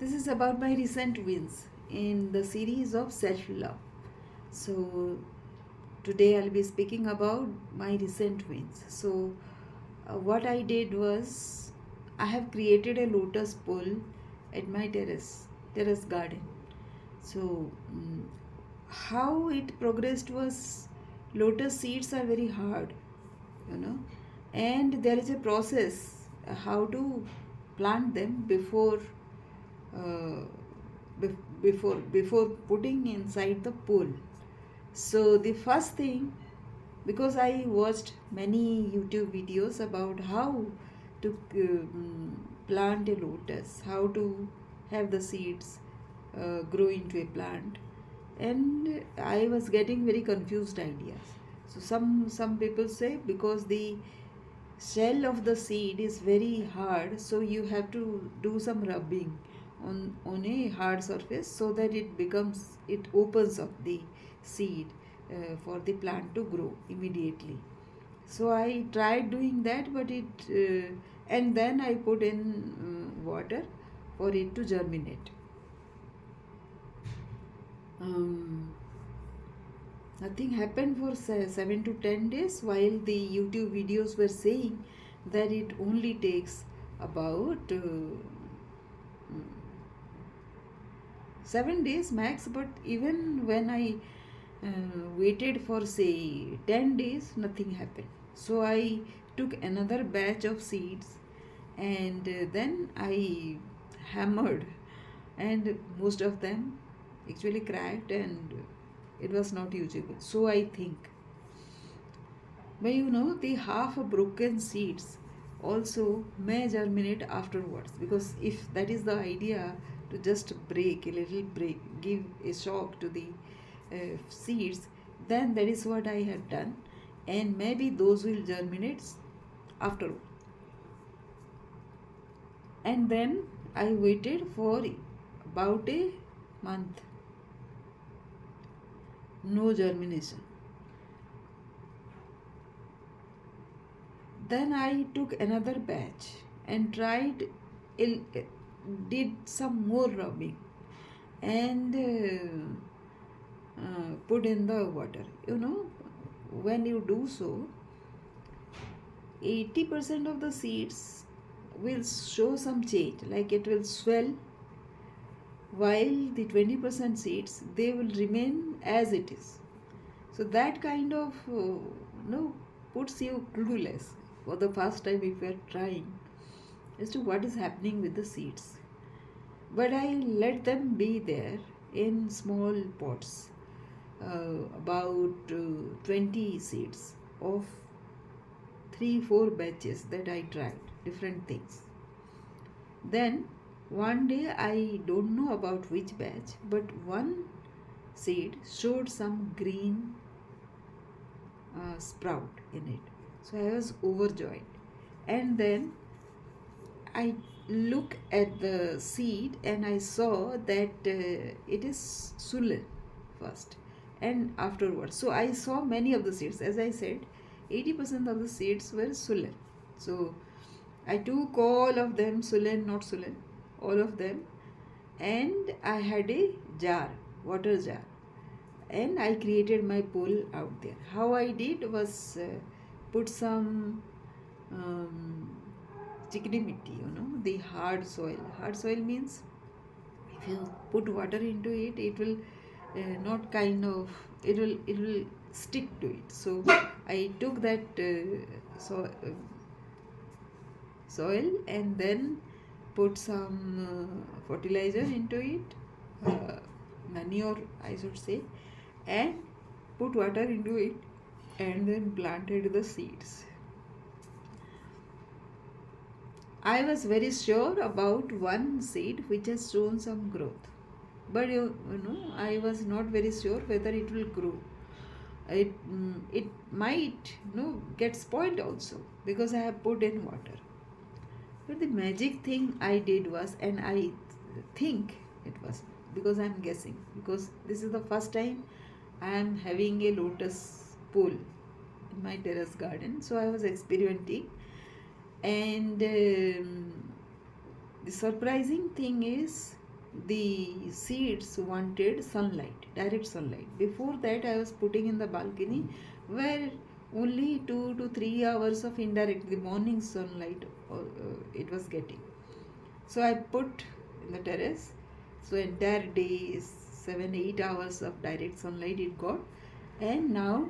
This is about my recent wins in the series of self love. So, today I'll be speaking about my recent wins. So, what I did was I have created a lotus pool at my terrace garden. So, how it progressed was lotus seeds are very hard, you know, and there is a process how to plant them uh, before putting inside the pool. So the first thing, because I watched many YouTube videos about how to plant a lotus, how to have the seeds grow into a plant, and I was getting very confused ideas. So some people say because the shell of the seed is very hard, so you have to do some rubbing on a hard surface so that it opens up the seed for the plant to grow immediately. So I tried doing that, but it and then I put in water for it to germinate. um, Nothing happened for 7 to 10 days, while the YouTube videos were saying that it only takes about 7 days max. But even when I waited for say 10 days, nothing happened. So I took another batch of seeds, and then I hammered, and most of them actually cracked, and it was not usable. So I think, but the half broken seeds also may germinate afterwards, because if that is the idea, to just break a little break, give a shock to the seeds, then that is what I had done, and maybe those will germinate afterward. And then I waited for about a month, no germination. Then I took another batch and did some more rubbing, and put in the water. When you do so, 80% of the seeds will show some change, like it will swell, while the 20% seeds, they will remain as it is. So that kind of puts you clueless for the first time if you are trying as to what is happening with the seeds. But I let them be there in small pots, about 20 seeds of 3-4 batches that I tried different things. Then one day, I don't know about which batch, but one seed showed some green sprout in it. So I was overjoyed. And then I look at the seed and I saw that it is Sulan first and afterwards. So I saw many of the seeds. As I said, 80% of the seeds were Sulan. So I took all of them, Sulan, not Sulan, all of them, and I had a jar, water jar, and I created my pool out there. How I did was put some um, chickadee mitti, the hard soil. Hard soil means if you put water into it, it will not kind of it will stick to it. So I took that soil and then put some fertilizer into it, manure I should say, and put water into it, and then planted the seeds. I was very sure about one seed which has shown some growth, but I was not very sure whether it will grow. It might get spoiled also, because I have put in water. But the magic thing I did was, and I think it was, because I am guessing, because this is the first time I am having a lotus pool in my terrace garden, so I was experimenting. And the surprising thing is, the seeds wanted sunlight, direct sunlight. Before that, I was putting in the balcony where only 2 to 3 hours of indirect, the morning sunlight it was getting. So I put in the terrace. So entire day is 7 8 hours of direct sunlight it got, and now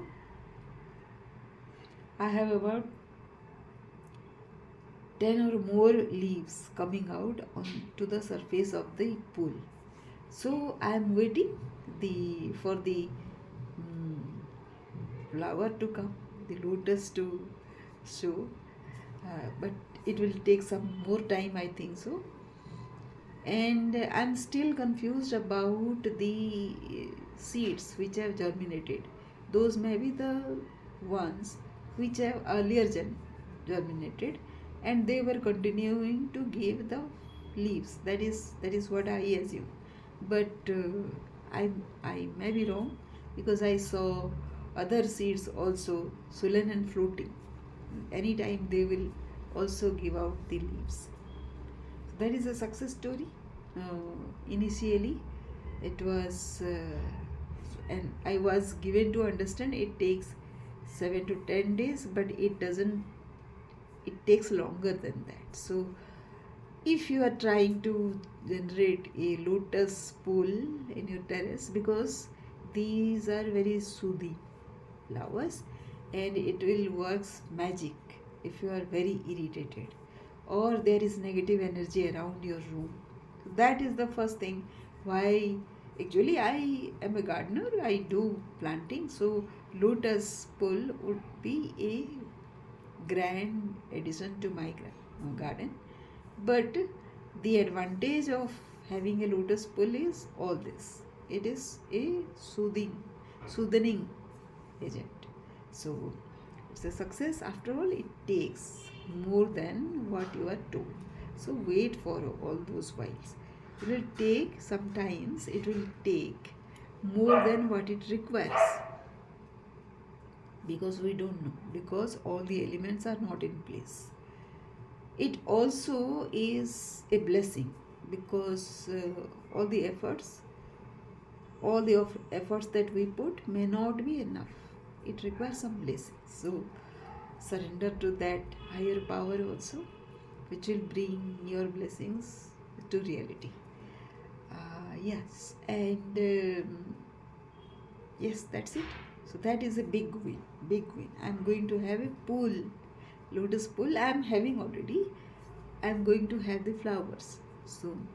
I have about 10 or more leaves coming out on to the surface of the pool. So I am waiting the for the flower to come, the lotus to show, but it will take some more time, I think so. And I'm still confused about the seeds which have germinated. Those may be the ones which have earlier germinated, and they were continuing to give the leaves. That is what I assume. But I may be wrong, because I saw other seeds also swollen and floating. Anytime they will also give out the leaves. That is a success story. Initially, it was, and I was given to understand it takes 7 to 10 days, but it doesn't. It takes longer than that. So, if you are trying to generate a lotus pool in your terrace, because these are very soothing flowers, and it will works magic if you are very irritated or there is negative energy around your room. So that is the first thing why actually I am a gardener, I do planting, so lotus pool would be a grand addition to my garden. But the advantage of having a lotus pool is all this. It is a soothing agent. So it's a success. After all, it takes more than what you are told. So wait for all those whiles. It will take, sometimes it will take more than what it requires, because we don't know, because all the elements are not in place. It also is a blessing, because all the efforts that we put may not be enough. It requires some blessings. So surrender to that higher power also, which will bring your blessings to reality. Yes, and yes, that's it. So that is a big win. Big win. I'm going to have a pool, lotus pool. I'm having already. I'm going to have the flowers soon.